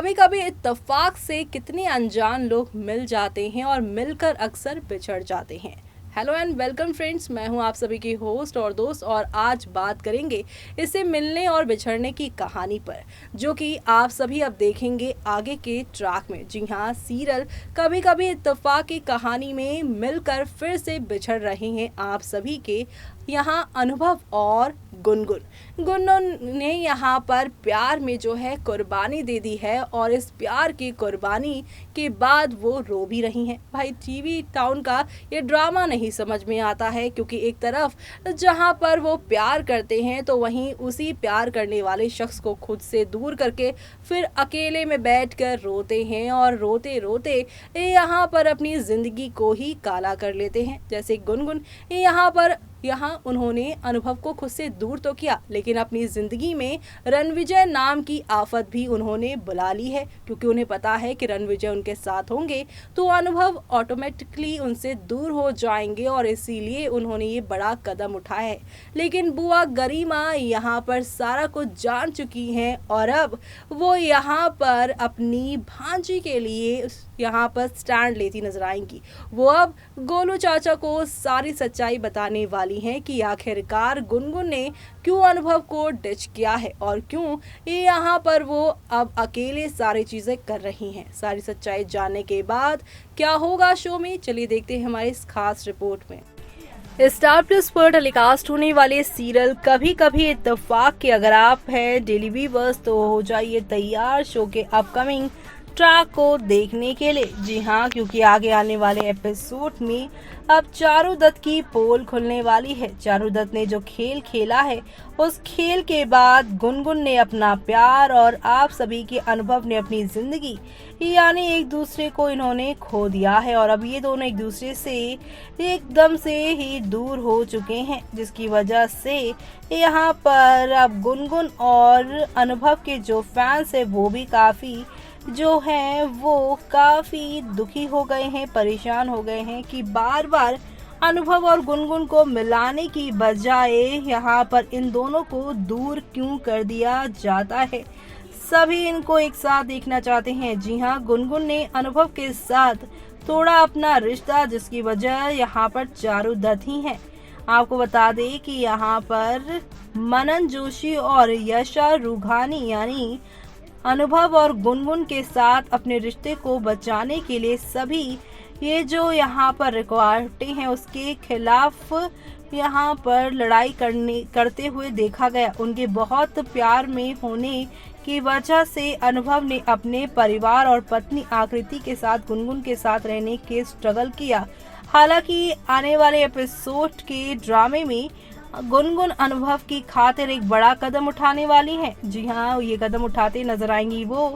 कभी कभी इत्तेफाक से कितने अनजान लोग मिल जाते हैं और मिलकर अक्सर बिछड़ जाते हैं। हेलो एंड वेलकम फ्रेंड्स, मैं हूं आप सभी की होस्ट और दोस्त, और आज बात करेंगे इससे मिलने और बिछड़ने की कहानी पर, जो कि आप सभी अब देखेंगे आगे के ट्रैक में। जी हाँ, सीरियल कभी कभी इत्तेफाक की कहानी में मिलकर फिर से बिछड़ रहे हैं आप सभी के यहाँ अनुभव और गुनगुन। गुनगुन ने यहाँ पर प्यार में जो है कुर्बानी दे दी है, और इस प्यार की कुर्बानी के बाद वो रो भी रही हैं। भाई, टीवी टाउन का ये ड्रामा नहीं समझ में आता है, क्योंकि एक तरफ जहाँ पर वो प्यार करते हैं तो वहीं उसी प्यार करने वाले शख्स को खुद से दूर करके फिर अकेले में बैठकर रोते हैं, और रोते रोते यहाँ पर अपनी जिंदगी को ही काला कर लेते हैं। जैसे गुनगुन यहाँ उन्होंने अनुभव को खुद से दूर तो किया, लेकिन अपनी जिंदगी में रणविजय नाम की आफत भी उन्होंने बुला ली है, क्योंकि उन्हें पता है कि रणविजय उनके साथ होंगे तो अनुभव ऑटोमेटिकली उनसे दूर हो जाएंगे, और इसीलिए उन्होंने ये बड़ा कदम उठाया है। लेकिन बुआ गरिमा यहाँ पर सारा कुछ जान चुकी हैं, और अब वो यहाँ पर अपनी भांजी के लिए यहाँ पर स्टैंड लेती नजर आएंगी। वो अब गोलू चाचा को सारी सच्चाई बताने वाली हैं कि आखिरकार गुनगुन ने क्यों अनुभव को डिच किया है, और क्यों यहाँ पर वो अब अकेले सारी चीजें कर रही हैं। सारी सच्चाई जानने के बाद क्या होगा शो में, चलिए देखते हैं हमारी इस खास रिपोर्ट में। स्टार प्लस पर टेलीकास्ट होने वाले सीरियल कभी कभी इत्तेफाक के अगर आप हैं डेली व्यूअर्स, तो हो जाइए तैयार शो के अपकमिंग ट्रैक को देखने के लिए। जी हाँ, क्योंकि आगे आने वाले एपिसोड में अब चारू दत्त की पोल खुलने वाली है। चारू दत्त ने जो खेल खेला है, उस खेल के बाद गुनगुन ने अपना प्यार और आप सभी के अनुभव ने अपनी जिंदगी, यानी एक दूसरे को इन्होंने खो दिया है, और अब ये दोनों एक दूसरे से एकदम से ही दूर हो चुके हैं, जिसकी वजह से यहाँ पर अब गुनगुन और अनुभव के जो फैंस है वो भी काफी दुखी हो गए हैं, परेशान हो गए हैं कि बार बार अनुभव और गुनगुन को मिलाने की बजाय यहाँ पर इन दोनों को दूर क्यों कर दिया जाता है। सभी इनको एक साथ देखना चाहते हैं। जी हाँ, गुनगुन ने अनुभव के साथ तोड़ा अपना रिश्ता, जिसकी वजह यहाँ पर चारू दत्त ही है। आपको बता दें कि यहाँ पर मनन जोशी और यशा रुघानी यानी अनुभव और गुनगुन के साथ अपने रिश्ते को बचाने के लिए सभी ये जो यहाँ पर रिकॉर्डें हैं उसके खिलाफ यहाँ पर लड़ाई करते हुए देखा गया। उनके बहुत प्यार में होने की वजह से अनुभव ने अपने परिवार और पत्नी आकृति के साथ गुनगुन के साथ रहने के स्ट्रगल किया। हालांकि आने वाले एपिसोड के ड्रामे में गुनगुन अनुभव की खातिर एक बड़ा कदम उठाने वाली हैं। जी हाँ, ये कदम उठाते नजर आएंगी वो।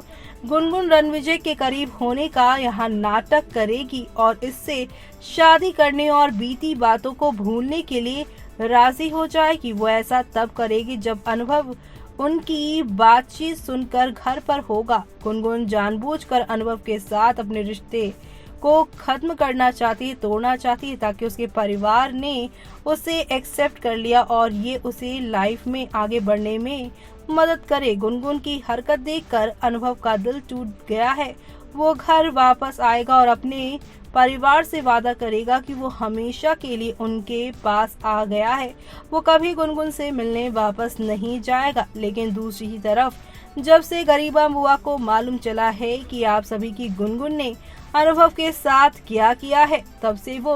गुनगुन रणविजय के करीब होने का यहाँ नाटक करेगी, और इससे शादी करने और बीती बातों को भूलने के लिए राजी हो जाएगी। वो ऐसा तब करेगी जब अनुभव उनकी बातचीत सुनकर घर पर होगा। गुनगुन जानबूझकर अनुभव के साथ अपने रिश्ते को खत्म करना चाहती है, तोड़ना चाहती है, ताकि उसके परिवार ने उसे एक्सेप्ट कर लिया और ये उसे लाइफ में आगे बढ़ने में मदद करे। गुनगुन की हरकत देखकर अनुभव का दिल टूट गया है। वो घर वापस आएगा और अपने परिवार से वादा करेगा कि वो हमेशा के लिए उनके पास आ गया है। वो कभी गुनगुन से मिलने वापस नहीं जाएगा। लेकिन दूसरी तरफ जब से गरीबा बुआ को मालूम चला है कि आप सभी की गुनगुन ने अनुभव के साथ क्या किया है, तब से वो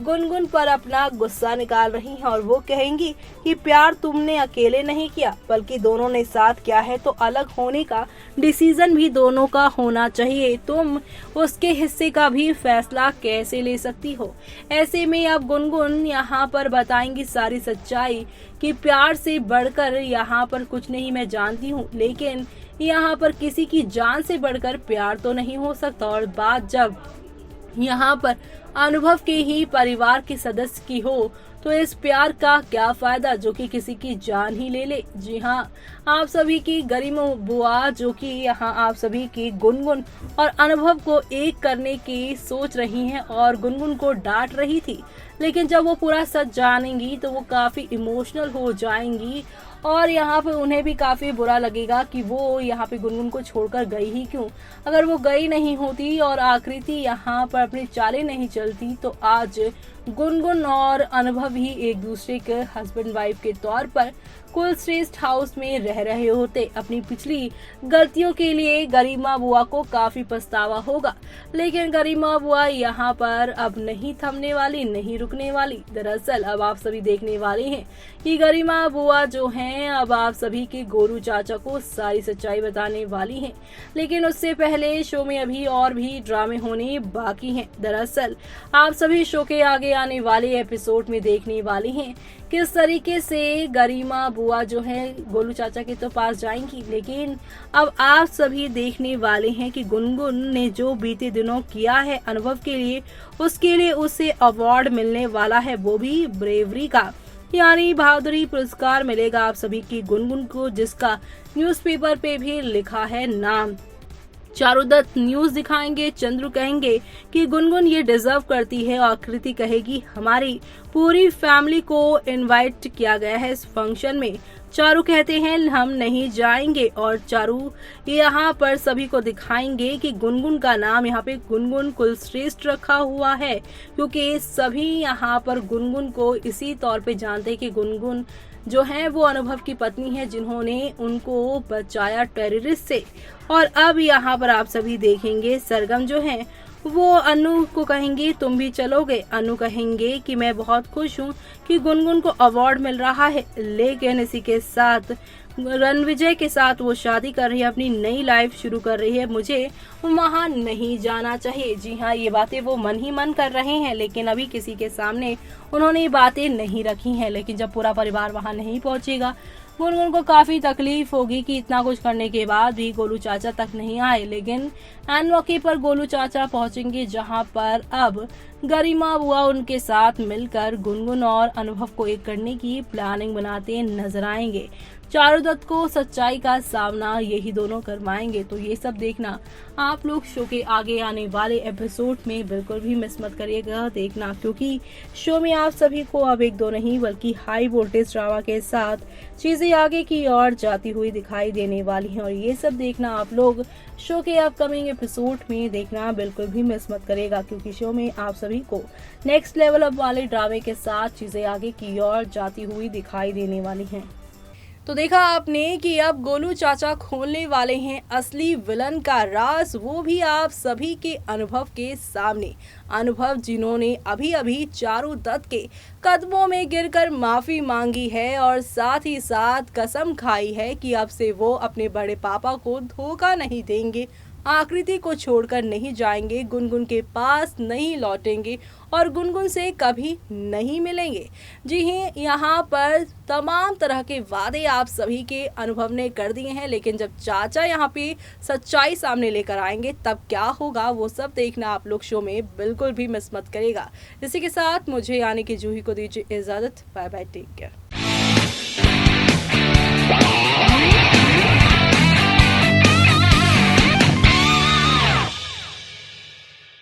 गुनगुन पर अपना गुस्सा निकाल रही हैं, और वो कहेंगी कि प्यार तुमने अकेले नहीं किया, बल्कि दोनों ने साथ किया है, तो अलग होने का डिसीजन भी दोनों का होना चाहिए। तुम उसके हिस्से का भी फैसला कैसे ले सकती हो। ऐसे में अब गुनगुन यहाँ पर बताएंगी सारी सच्चाई कि प्यार से बढ़कर यहाँ पर कुछ नहीं, मैं जानती हूँ, लेकिन यहाँ पर किसी की जान से बढ़कर प्यार तो नहीं हो सकता। और बात जब यहाँ पर अनुभव के ही परिवार के सदस्य की हो, तो इस प्यार का क्या फायदा जो कि किसी की जान ही ले ले। जी हाँ, आप सभी की गरिमा बुआ, जो कि यहाँ आप सभी की गुनगुन और अनुभव को एक करने की सोच रही हैं और गुनगुन को डांट रही थी, लेकिन जब वो पूरा सच जानेंगी तो वो काफी इमोशनल हो जाएंगी और यहाँ पे उन्हें भी काफ़ी बुरा लगेगा कि वो यहाँ पे गुनगुन को छोड़कर गई ही क्यों। अगर वो गई नहीं होती और आकृति यहाँ पर अपनी चालें नहीं चलती तो आज गुनगुन और अनुभव ही एक दूसरे के हस्बैंड वाइफ के तौर पर कुलश्रेष्ठ हाउस में रह रहे होते। अपनी पिछली गलतियों के लिए गरिमा बुआ को काफी पछतावा होगा, लेकिन गरिमा बुआ यहाँ पर अब नहीं थमने वाली, नहीं रुकने वाली। दरअसल अब आप सभी देखने वाले हैं कि गरिमा बुआ जो हैं अब आप सभी के गोलू चाचा को सारी सच्चाई बताने वाली हैं। लेकिन उससे पहले शो में अभी और भी ड्रामे होने बाकी हैं। दरअसल आप सभी शो के आगे आने वाले एपिसोड में देखने वाले हैं किस तरीके से गरिमा बुआ जो है गोलू चाचा के तो पास जाएंगी, लेकिन अब आप सभी देखने वाले हैं कि गुनगुन ने जो बीते दिनों किया है अनुभव के लिए, उसके लिए उसे अवार्ड मिलने वाला है, वो भी ब्रेवरी का, यानी बहादुरी पुरस्कार मिलेगा आप सभी की गुनगुन को, जिसका न्यूज़पेपर पे भी लिखा है नाम। चारुदत्त न्यूज दिखाएंगे, चंद्रू कहेंगे कि गुनगुन ये डिजर्व करती है, और कृति कहेगी हमारी पूरी फैमिली को इनवाइट किया गया है इस फंक्शन में। चारू कहते हैं हम नहीं जाएंगे, और चारू यहाँ पर सभी को दिखाएंगे कि गुनगुन का नाम यहाँ पे गुनगुन कुलश्रेष्ठ रखा हुआ है, क्योंकि सभी यहाँ पर गुनगुन को इसी तौर पे जानते हैं कि गुनगुन जो है वो अनुभव की पत्नी है, जिन्होंने उनको बचाया टेररिस्ट से। और अब यहाँ पर आप सभी देखेंगे सरगम जो है वो अनु को कहेंगे तुम भी चलोगे। अनु कहेंगे कि मैं बहुत खुश हूँ कि गुनगुन को अवार्ड मिल रहा है, लेकिन इसी के साथ रणविजय के साथ वो शादी कर रही है, अपनी नई लाइफ शुरू कर रही है, मुझे वहाँ नहीं जाना चाहिए। जी हाँ, ये बातें वो मन ही मन कर रहे हैं, लेकिन अभी किसी के सामने उन्होंने ये बातें नहीं रखी हैं। लेकिन जब पूरा परिवार वहाँ नहीं पहुँचेगा, गुनगुन को काफी तकलीफ होगी कि इतना कुछ करने के बाद भी गोलू चाचा तक नहीं आए। लेकिन एन मौके पर गोलू चाचा पहुंचेंगे, जहां पर अब गरिमा बुआ उनके साथ मिलकर गुनगुन और अनुभव को एक करने की प्लानिंग बनाते नजर आएंगे। चारुदत्त को सच्चाई का सामना यही दोनों करवाएंगे। तो ये सब देखना आप लोग शो के आगे आने वाले एपिसोड में बिल्कुल भी मिस मत करिएगा देखना, क्योंकि शो में आप सभी को अब एक दो नहीं बल्कि हाई वोल्टेज ड्रामा के साथ चीजें आगे की ओर जाती हुई दिखाई देने वाली हैं। और ये सब देखना आप लोग शो के अपकमिंग एपिसोड में देखना बिल्कुल भी मिस मत करेगा, क्योंकि शो में आप सभी को नेक्स्ट लेवल अप वाले ड्रामे के साथ चीजें आगे की ओर जाती हुई दिखाई देने वाली हैं। तो देखा आपने कि अब गोलू चाचा खोलने वाले हैं असली विलन का राज, वो भी आप सभी के अनुभव के सामने। अनुभव जिन्होंने अभी अभी चारुदत्त के कदमों में गिरकर माफी मांगी है और साथ ही साथ कसम खाई है कि अब से वो अपने बड़े पापा को धोखा नहीं देंगे, आकृति को छोड़कर नहीं जाएंगे, गुनगुन के पास नहीं लौटेंगे और गुनगुन से कभी नहीं मिलेंगे। जी हाँ, यहाँ पर तमाम तरह के वादे आप सभी के अनुभव ने कर दिए हैं, लेकिन जब चाचा यहाँ पे सच्चाई सामने लेकर आएंगे तब क्या होगा वो सब देखना आप लोग शो में बिल्कुल भी मिस मत करेगा। इसी के साथ मुझे यानी कि जूही को दीजिए इजाजत। Bye bye, take care.